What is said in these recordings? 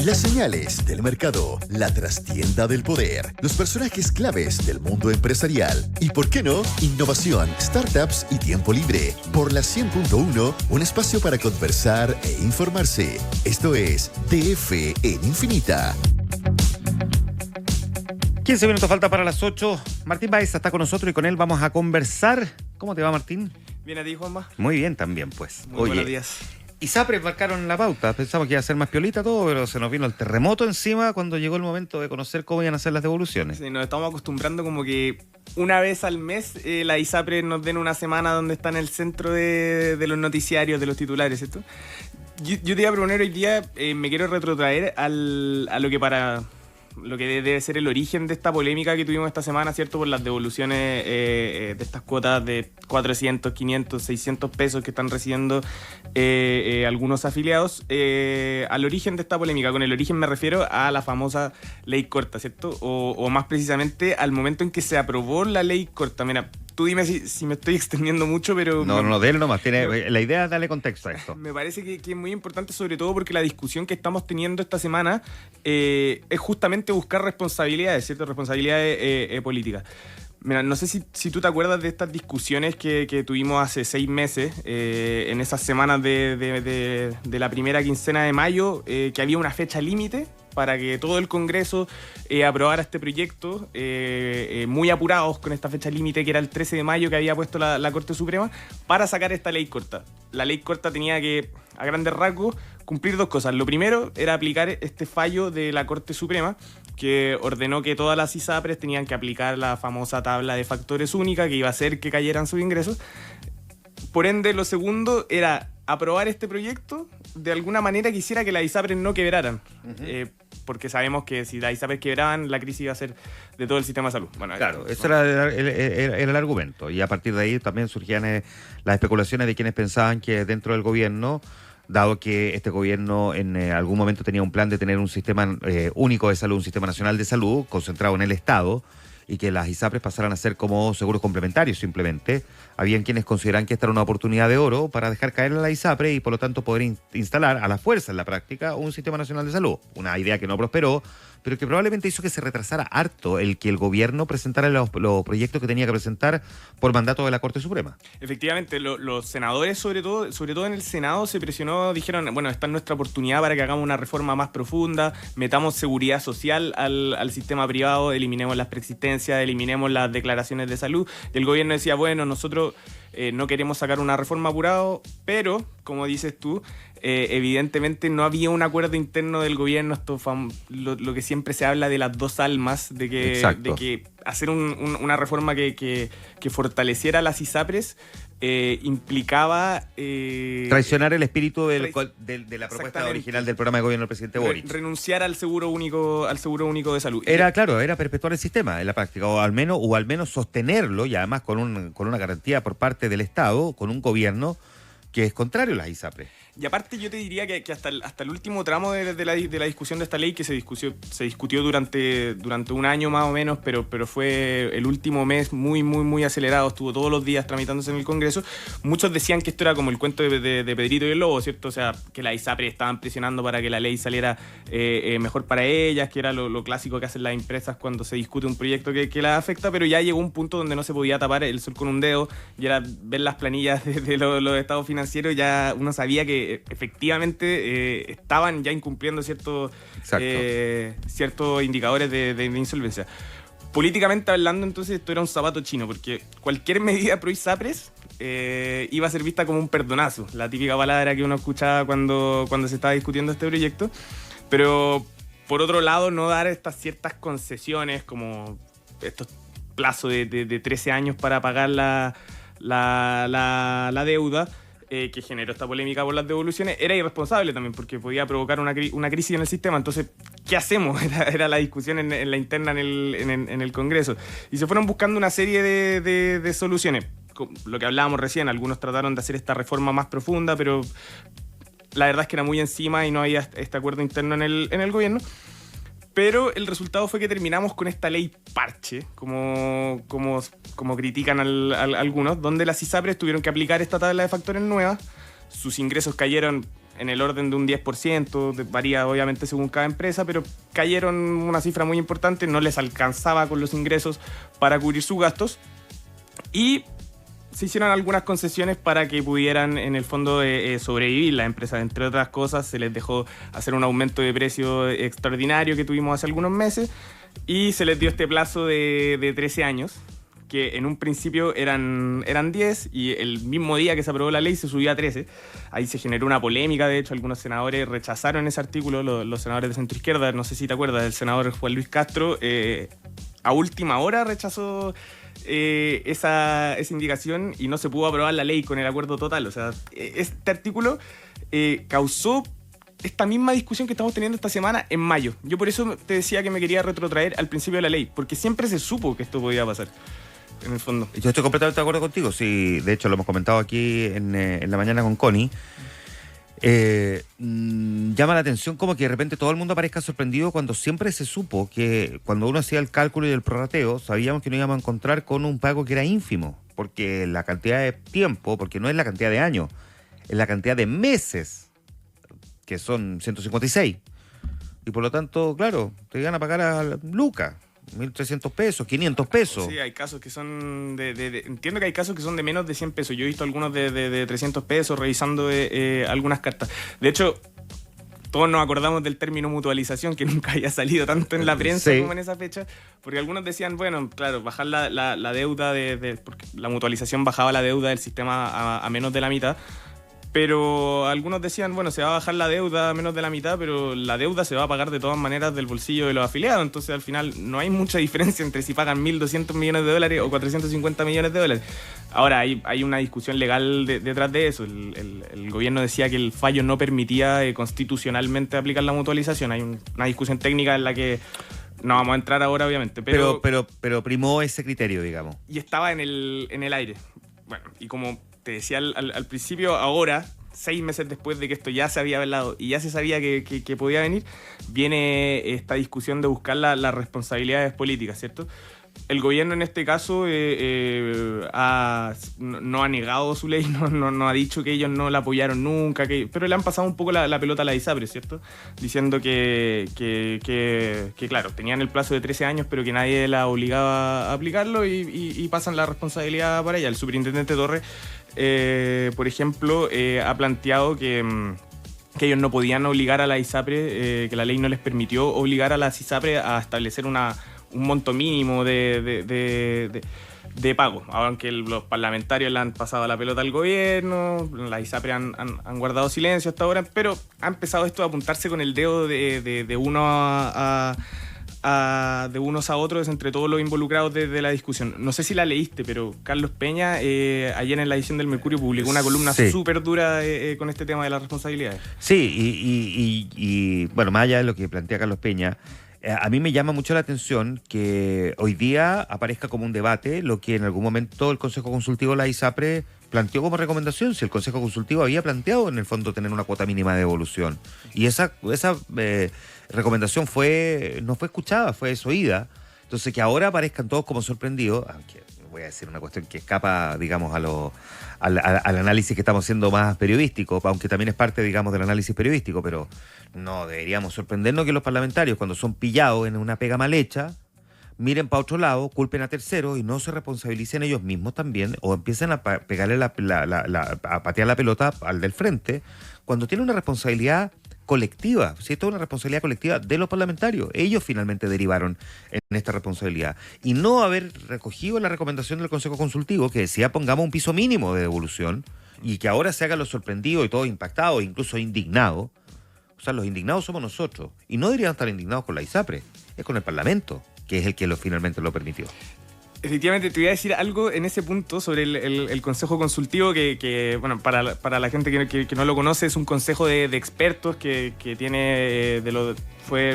Las señales del mercado, la trastienda del poder, los personajes claves del mundo empresarial y, ¿por qué no?, innovación, startups y tiempo libre. Por la 100.1, un espacio para conversar e informarse. Esto es DF en Infinita. 15 minutos falta para las 8. Martín Baeza está con nosotros y con él vamos a conversar. ¿Cómo te va, Martín? Bien, ¿a ti, Juanma? Muy bien también, pues. Muy buenos días. ISAPRES marcaron la pauta. Pensamos que iba a ser más piolita todo, pero se nos vino el terremoto encima cuando llegó el momento de conocer cómo iban a ser las devoluciones. Sí, nos estamos acostumbrando como que una vez al mes la ISAPRES nos den una semana donde está en el centro de los noticiarios, de los titulares, ¿cierto? Yo te iba a proponer hoy día, me quiero retrotraer a lo que debe ser el origen de esta polémica que tuvimos esta semana, ¿cierto? Por las devoluciones de estas cuotas de 400, 500, 600 pesos que están recibiendo algunos afiliados. Al origen de esta polémica, con el origen me refiero a la famosa ley corta, ¿cierto? O más precisamente al momento en que se aprobó la ley corta. Mira, tú dime si me estoy extendiendo mucho, pero... No, déle nomás. La idea es darle contexto a esto. Me parece que es muy importante, sobre todo porque la discusión que estamos teniendo esta semana es justamente buscar responsabilidades, ¿cierto? Responsabilidades políticas. Mira, no sé si tú te acuerdas de estas discusiones que tuvimos hace 6 meses, en esas semanas de la primera quincena de mayo, que había una fecha límite para que todo el Congreso aprobara este proyecto, muy apurados con esta fecha límite que era el 13 de mayo que había puesto la Corte Suprema, para sacar esta ley corta. La ley corta tenía que, a grandes rasgos, cumplir 2 cosas. Lo primero era aplicar este fallo de la Corte Suprema, que ordenó que todas las ISAPRES tenían que aplicar la famosa tabla de factores única, que iba a hacer que cayeran sus ingresos. Por ende, lo segundo era aprobar este proyecto de alguna manera que hiciera que las ISAPRES no quebraran. Porque sabemos que si las ISAPRES quebraban, la crisis iba a ser de todo el sistema de salud. Bueno, claro, ese era el argumento. Y a partir de ahí también surgían las especulaciones de quienes pensaban que dentro del gobierno, dado que este gobierno en algún momento tenía un plan de tener un sistema único de salud, un sistema nacional de salud concentrado en el Estado, y que las ISAPRES pasaran a ser como seguros complementarios simplemente, habían quienes consideran que esta era una oportunidad de oro para dejar caer a la ISAPRES y por lo tanto poder instalar a la fuerza en la práctica un sistema nacional de salud. Una idea que no prosperó, pero que probablemente hizo que se retrasara harto el que el gobierno presentara los proyectos que tenía que presentar por mandato de la Corte Suprema. Efectivamente, los senadores, sobre todo en el Senado, se presionó, dijeron, bueno, esta es nuestra oportunidad para que hagamos una reforma más profunda, metamos seguridad social al sistema privado, eliminemos las preexistencias, eliminemos las declaraciones de salud. Y el gobierno decía, bueno, nosotros no queremos sacar una reforma apurado, pero, como dices tú, evidentemente no había un acuerdo interno del gobierno, lo que siempre se habla de las 2 almas, de que hacer una reforma que fortaleciera las ISAPRES implicaba... traicionar el espíritu de la propuesta original del programa de gobierno del presidente Boric. Renunciar al seguro único de salud. Era perpetuar el sistema en la práctica, o al menos sostenerlo, y además con una garantía por parte del Estado, con un gobierno que es contrario a las ISAPRES. Y aparte yo te diría que hasta el último tramo de la discusión de esta ley, que se discutió durante un año más o menos, pero fue el último mes muy, muy, muy acelerado, estuvo todos los días tramitándose en el Congreso. Muchos decían que esto era como el cuento de Pedrito y el Lobo, ¿cierto? O sea, que las ISAPRES estaban presionando para que la ley saliera mejor para ellas, que era lo clásico que hacen las empresas cuando se discute un proyecto que las afecta, pero ya llegó un punto donde no se podía tapar el sol con un dedo, y era ver las planillas de los estados financieros, ya uno sabía que efectivamente estaban ya incumpliendo ciertos indicadores de insolvencia. Políticamente hablando, entonces, esto era un zapato chino, porque cualquier medida pro ISAPRES iba a ser vista como un perdonazo, la típica palabra que uno escuchaba cuando se estaba discutiendo este proyecto. Pero, por otro lado, no dar estas ciertas concesiones, como estos plazos de 13 años para pagar la deuda, que generó esta polémica por las devoluciones, era irresponsable también, porque podía provocar una crisis en el sistema. Entonces, ¿qué hacemos? Era la discusión en la interna en el Congreso. Y se fueron buscando una serie de soluciones. Lo que hablábamos recién, algunos trataron de hacer esta reforma más profunda, pero la verdad es que era muy encima y no había este acuerdo interno en el gobierno. Pero el resultado fue que terminamos con esta ley parche, como critican algunos, donde las ISAPRES tuvieron que aplicar esta tabla de factores nueva. Sus ingresos cayeron en el orden de un 10%, varía obviamente según cada empresa, pero cayeron una cifra muy importante, no les alcanzaba con los ingresos para cubrir sus gastos y se hicieron algunas concesiones para que pudieran en el fondo sobrevivir las empresas. Entre otras cosas, se les dejó hacer un aumento de precio extraordinario que tuvimos hace algunos meses y se les dio este plazo de 13 años, que en un principio eran 10 y el mismo día que se aprobó la ley se subió a 13. Ahí se generó una polémica, de hecho algunos senadores rechazaron ese artículo, los senadores de centroizquierda, no sé si te acuerdas, el senador Juan Luis Castro a última hora rechazó esa indicación y no se pudo aprobar la ley con el acuerdo total. O sea, este artículo causó esta misma discusión que estamos teniendo esta semana en mayo. Yo por eso te decía que me quería retrotraer al principio de la ley, porque siempre se supo que esto podía pasar, en el fondo. Yo estoy completamente de acuerdo contigo. Sí, de hecho lo hemos comentado aquí en la mañana con Connie. Llama la atención como que de repente todo el mundo aparezca sorprendido cuando siempre se supo que cuando uno hacía el cálculo y el prorrateo sabíamos que nos íbamos a encontrar con un pago que era ínfimo, porque la cantidad de tiempo, porque no es la cantidad de años, es la cantidad de meses, que son 156, y por lo tanto, claro, te iban a pagar a Lucas 1.300 pesos, 500 pesos. Sí, hay casos que son entiendo que hay casos que son de menos de 100 pesos. Yo he visto algunos de 300 pesos revisando algunas cartas. De hecho, todos nos acordamos del término mutualización, que nunca había salido tanto en la prensa como en esa fecha, porque algunos decían, bueno, claro, bajar la deuda, porque la mutualización bajaba la deuda del sistema a menos de la mitad. Pero algunos decían, bueno, se va a bajar la deuda a menos de la mitad, pero la deuda se va a pagar de todas maneras del bolsillo de los afiliados. Entonces, al final, no hay mucha diferencia entre si pagan 1.200 millones de dólares o 450 millones de dólares. Ahora, hay una discusión legal detrás de eso. El gobierno decía que el fallo no permitía constitucionalmente aplicar la mutualización. Hay una discusión técnica en la que no vamos a entrar ahora, obviamente. Pero primó ese criterio, digamos. Y estaba en el aire. Bueno, y como te decía al principio, ahora, 6 meses después de que esto ya se había hablado y ya se sabía que podía venir, viene esta discusión de buscar las responsabilidades políticas, ¿cierto? El gobierno en este caso no ha negado su ley, no ha dicho que ellos no la apoyaron nunca, pero le han pasado un poco la pelota a la ISAPRE, ¿cierto? Diciendo que claro, tenían el plazo de 13 años, pero que nadie la obligaba a aplicarlo y pasan la responsabilidad para ella. El superintendente Torres, por ejemplo, ha planteado que ellos no podían obligar a la ISAPRE, que la ley no les permitió obligar a las ISAPRE a establecer un monto mínimo de pago, aunque los parlamentarios le han pasado la pelota al gobierno, las ISAPRE han guardado silencio hasta ahora, pero ha empezado esto a apuntarse con el dedo de unos a otros entre todos los involucrados de la discusión. No sé si la leíste, pero Carlos Peña ayer en la edición del Mercurio publicó una columna súper dura con este tema de las responsabilidades. Sí, y bueno, más allá de lo que plantea Carlos Peña, a mí me llama mucho la atención que hoy día aparezca como un debate lo que en algún momento el Consejo Consultivo de la ISAPRE planteó como recomendación. Si el Consejo Consultivo había planteado en el fondo tener una cuota mínima de devolución, y esa recomendación no fue escuchada, fue desoída. Entonces que ahora aparezcan todos como sorprendidos, aunque voy a decir una cuestión que escapa, digamos, al análisis que estamos haciendo más periodístico, aunque también es parte, digamos, del análisis periodístico, pero no deberíamos sorprendernos que los parlamentarios, cuando son pillados en una pega mal hecha, miren para otro lado, culpen a terceros y no se responsabilicen ellos mismos también, o empiecen a pegarle a patear la pelota al del frente, cuando tiene una responsabilidad colectiva. Si esto es una responsabilidad colectiva de los parlamentarios, ellos finalmente derivaron en esta responsabilidad, y no haber recogido la recomendación del Consejo Consultivo que decía pongamos un piso mínimo de devolución, y que ahora se hagan los sorprendidos y todos impactados, incluso indignados. O sea, los indignados somos nosotros, y no deberían estar indignados con la ISAPRE, es con el Parlamento, que es el que finalmente lo permitió. Efectivamente, te voy a decir algo en ese punto sobre el Consejo Consultivo que bueno, para la gente que no lo conoce, es un consejo de expertos que tiene,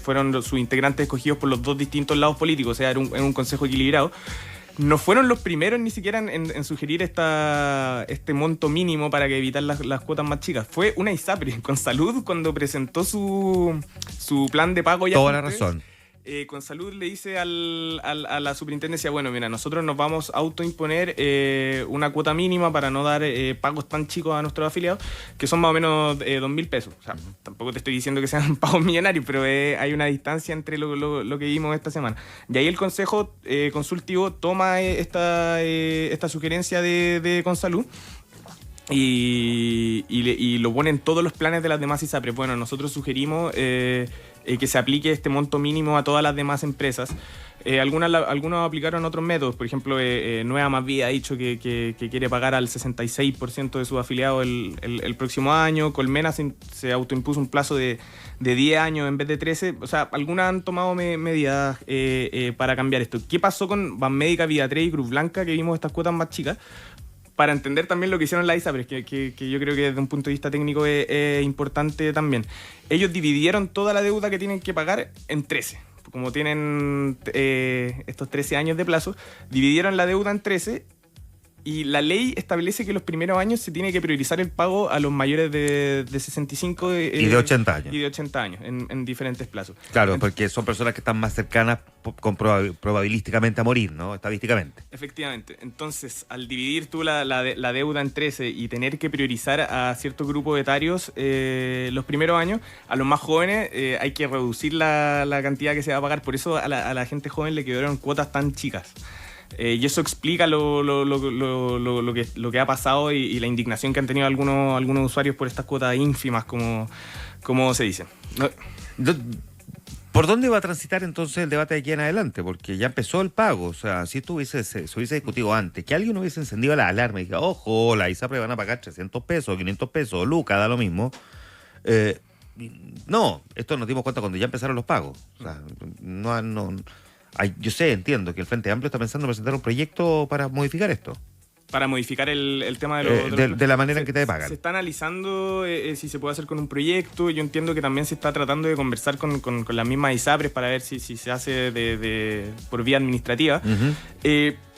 fueron sus integrantes escogidos por los dos distintos lados políticos, o sea, era un consejo equilibrado. No fueron los primeros ni siquiera en sugerir este monto mínimo para que evitar las cuotas más chicas. Fue una ISAPRE con Salud cuando presentó su plan de pago. Toda la razón. Consalud le dice a la superintendencia, bueno, mira, nosotros nos vamos a autoimponer una cuota mínima para no dar pagos tan chicos a nuestros afiliados, que son más o menos 2.000 pesos. O sea, tampoco te estoy diciendo que sean pagos millonarios, pero hay una distancia entre lo que vimos esta semana. Y ahí el Consejo Consultivo toma esta sugerencia de Consalud y lo pone en todos los planes de las demás ISAPRES. Bueno, nosotros sugerimos que se aplique este monto mínimo a todas las demás empresas. Algunos aplicaron otros métodos. Por ejemplo, Nueva Más Vida ha dicho que quiere pagar al 66% de sus afiliados el próximo año. Colmena se autoimpuso un plazo de 10 años en vez de 13. O sea, algunas han tomado medidas para cambiar esto. ¿Qué pasó con Banmédica, Vida 3 y Cruz Blanca, que vimos estas cuotas más chicas? Para entender también lo que hicieron las ISAPRES, que yo creo que desde un punto de vista técnico es importante también. Ellos dividieron toda la deuda que tienen que pagar en 13. Como tienen estos 13 años de plazo, dividieron la deuda en 13 y la ley establece que los primeros años se tiene que priorizar el pago a los mayores de 65 y de 80 años. Y de 80 años en diferentes plazos. Claro, porque son personas que están más cercanas probabilísticamente a morir, ¿no? Estadísticamente. Efectivamente. Entonces, al dividir tú la deuda en 13 y tener que priorizar a cierto grupo de etarios los primeros años, a los más jóvenes hay que reducir la cantidad que se va a pagar. Por eso a la gente joven le quedaron cuotas tan chicas. Y eso explica lo que ha pasado y la indignación que han tenido algunos usuarios por estas cuotas ínfimas, como se dice. ¿Por dónde va a transitar entonces el debate de aquí en adelante? Porque ya empezó el pago. O sea, si esto se hubiese discutido antes, que alguien hubiese encendido la alarma y diga, ojo, la ISAPRE van a pagar 300 pesos, 500 pesos, lucas, da lo mismo. No, esto nos dimos cuenta cuando ya empezaron los pagos. O sea, yo entiendo que el Frente Amplio está pensando en presentar un proyecto para modificar esto. Para modificar el tema de la manera en que te pagan. Se está analizando si se puede hacer con un proyecto. Yo entiendo que también se está tratando de conversar con las mismas ISAPRES para ver si se hace por vía administrativa. Uh-huh.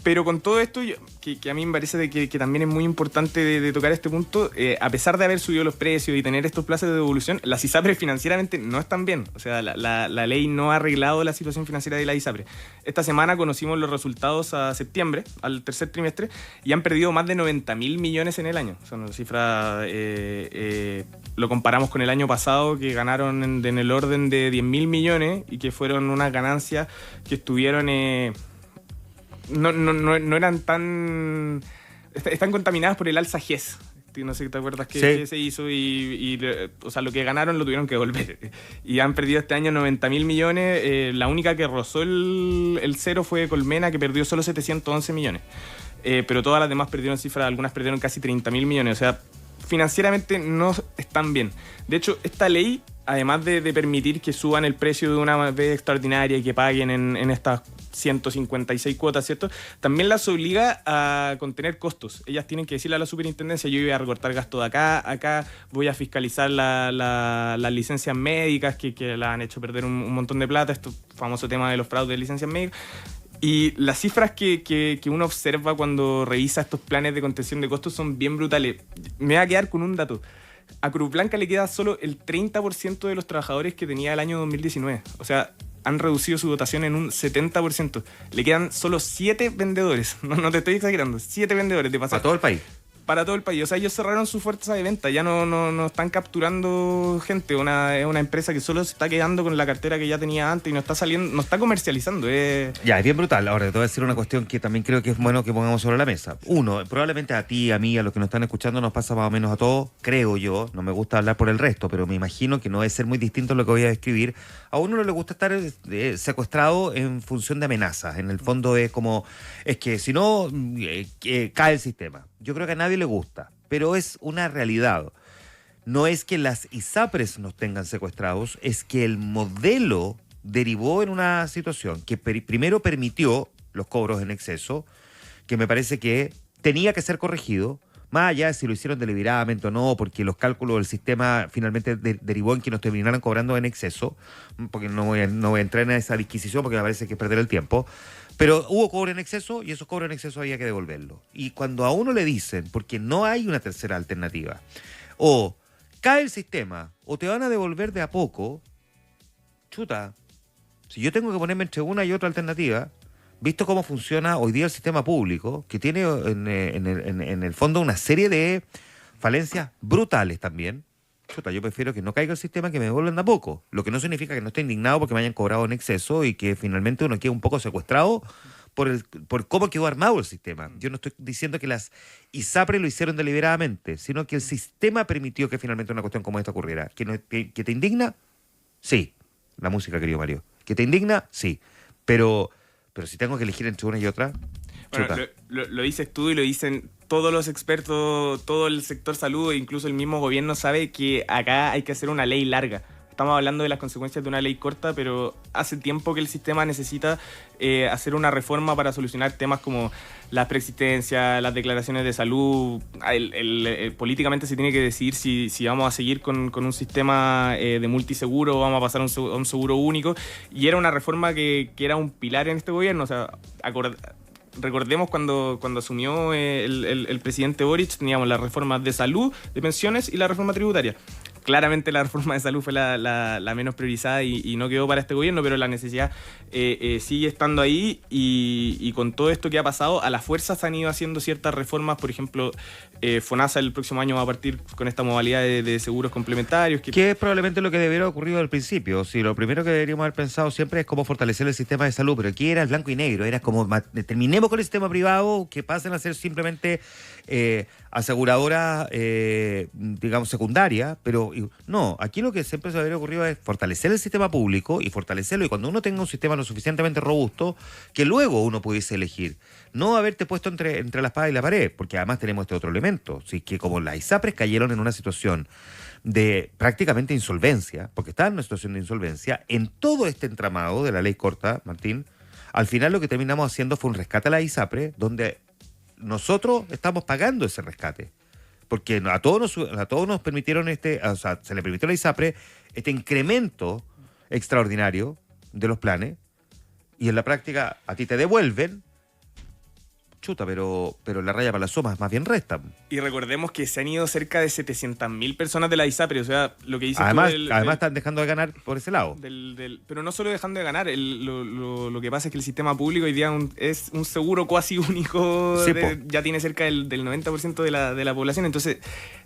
Pero con todo esto, que a mí me parece de que también es muy importante de tocar este punto, a pesar de haber subido los precios y tener estos plazos de devolución, las ISAPRES financieramente no están bien. O sea, la ley no ha arreglado la situación financiera de la ISAPRES. Esta semana conocimos los resultados a septiembre, al tercer trimestre, y han perdido más de 90.000 millones en el año. Son una cifra, lo comparamos con el año pasado, que ganaron en el orden de 10.000 millones y que fueron unas ganancias que estuvieron... No eran tan... Están contaminadas por el alza GES. No sé si te acuerdas que se hizo o sea, lo que ganaron lo tuvieron que devolver. Y han perdido este año 90.000 millones. La única que rozó el cero fue Colmena, que perdió solo 711 millones. Pero todas las demás perdieron cifras, algunas perdieron casi 30.000 millones. O sea, financieramente no están bien. De hecho, esta ley, además de permitir que suban el precio de una vez extraordinaria y que paguen en estas 156 cuotas, ¿cierto? También las obliga a contener costos. Ellas tienen que decirle a la superintendencia, yo voy a recortar gasto de acá voy a fiscalizar las licencias médicas que la han hecho perder un montón de plata, este famoso tema de los fraudes de licencias médicas. Y las cifras que uno observa cuando revisa estos planes de contención de costos son bien brutales. Me voy a quedar con un dato. A Cruz Blanca le queda solo el 30% de los trabajadores que tenía el año 2019. O sea, han reducido su dotación en un 70%. Le quedan solo 7 vendedores. No te estoy exagerando. 7 vendedores de pasar. ¿Para todo el país? Para todo el país. O sea, ellos cerraron su fuerza de venta. Ya no están capturando gente. Es una empresa que solo se está quedando con la cartera que ya tenía antes y no está comercializando. Ya, es bien brutal. Ahora, te voy a decir una cuestión que también creo que es bueno que pongamos sobre la mesa. Uno, probablemente a ti, a mí, a los que nos están escuchando nos pasa más o menos a todos, creo yo. No me gusta hablar por el resto, pero me imagino que no debe ser muy distinto lo que voy a describir. A uno no le gusta estar secuestrado en función de amenazas. En el fondo es que si no, cae el sistema. Yo creo que a nadie le gusta, pero es una realidad. No es que las ISAPRES nos tengan secuestrados, es que el modelo derivó en una situación que primero permitió los cobros en exceso, que me parece que tenía que ser corregido, más allá de si lo hicieron deliberadamente o no, porque los cálculos del sistema finalmente derivó en que nos terminaran cobrando en exceso, porque no voy a entrar en esa disquisición porque me parece que es perder el tiempo. Pero hubo cobro en exceso y esos cobros en exceso había que devolverlo. Y cuando a uno le dicen, porque no hay una tercera alternativa, o cae el sistema o te van a devolver de a poco, chuta, Si yo tengo que ponerme entre una y otra alternativa, visto cómo funciona hoy día el sistema público, que tiene en el fondo una serie de falencias brutales también, chuta, yo prefiero que no caiga el sistema, que me devuelvan de a poco. Lo que no significa que no esté indignado porque me hayan cobrado en exceso y que finalmente uno quede un poco secuestrado por cómo quedó armado el sistema. Yo no estoy diciendo que las ISAPRE lo hicieron deliberadamente, sino que el sistema permitió que finalmente una cuestión como esta ocurriera. ¿Que te indigna? Sí. La música, querido Mario. ¿Que te indigna? Sí. Pero si tengo que elegir entre una y otra, bueno, lo dices tú y lo dicen todos los expertos, todo el sector salud e incluso el mismo gobierno sabe que acá hay que hacer una ley larga. Estamos hablando de las consecuencias de una ley corta, pero hace tiempo que el sistema necesita hacer una reforma para solucionar temas como las preexistencias, las declaraciones de salud. Políticamente se tiene que decidir si vamos a seguir con un sistema de multiseguro o vamos a pasar a un seguro único. Y era una reforma que era un pilar en este gobierno. O sea, recordemos cuando asumió el presidente Boric, teníamos las reformas de salud, de pensiones y la reforma tributaria. Claramente la reforma de salud fue la menos priorizada y no quedó para este gobierno, pero la necesidad sigue estando ahí y con todo esto que ha pasado, a la fuerza se han ido haciendo ciertas reformas. Por ejemplo, FONASA el próximo año va a partir con esta modalidad de seguros complementarios. Que es probablemente lo que debiera haber ocurrido al principio. Si lo primero que deberíamos haber pensado siempre es cómo fortalecer el sistema de salud, pero aquí era el blanco y negro, era como terminemos con el sistema privado, que pasen a ser simplemente aseguradoras, digamos, secundarias, pero no, aquí lo que siempre se debería ocurrido es fortalecer el sistema público y fortalecerlo, y cuando uno tenga un sistema lo suficientemente robusto, que luego uno pudiese elegir. No haberte puesto entre la espada y la pared, porque además tenemos este otro elemento, ¿sí? Que como las ISAPRES cayeron en una situación de prácticamente insolvencia, porque estaban en una situación de insolvencia, en todo este entramado de la ley corta, Martín, al final lo que terminamos haciendo fue un rescate a la ISAPRE, donde nosotros estamos pagando ese rescate. Porque a todos nos permitieron se le permitió a la ISAPRE este incremento extraordinario de los planes, y en la práctica a ti te devuelven, chuta, pero la raya para las somas más bien resta. Y recordemos que se han ido cerca de 700.000 personas de la ISAPRE, o sea, lo que dices además, tú además están dejando de ganar por ese lado. Pero no solo dejando de ganar, lo que pasa es que el sistema público hoy día es un seguro cuasi único, sí, ya tiene cerca del 90% de la población, entonces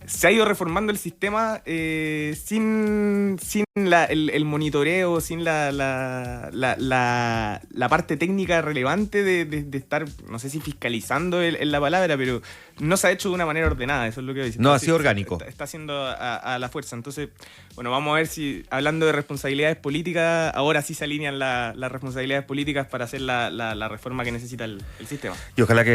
se ha ido reformando el sistema sin el monitoreo, sin la parte técnica relevante de estar, no sé si fiscalizando la palabra, pero no se ha hecho de una manera ordenada, eso es lo que dice. No, ha sido orgánico. Está haciendo a la fuerza. Entonces, bueno, vamos a ver si, hablando de responsabilidades políticas, ahora sí se alinean las responsabilidades políticas para hacer la reforma que necesita el sistema. Y ojalá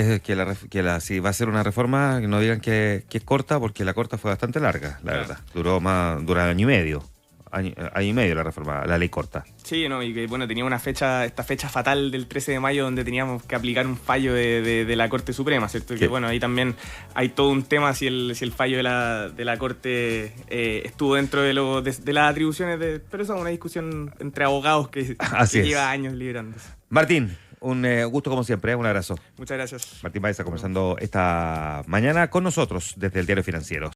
si va a ser una reforma, que no digan que es corta, porque la corta fue bastante larga, la verdad. Duró año y medio. Año y medio la reforma, la ley corta. Sí, no, y que bueno, tenía esta fecha fatal del 13 de mayo donde teníamos que aplicar un fallo de la Corte Suprema, ¿cierto? Que bueno, ahí también hay todo un tema si el fallo de la Corte estuvo dentro de las atribuciones, pero eso es una discusión entre abogados que lleva años liberándose. Martín, un gusto como siempre, un abrazo. Muchas gracias. Martín Baeza conversando esta mañana con nosotros desde el Diario Financiero.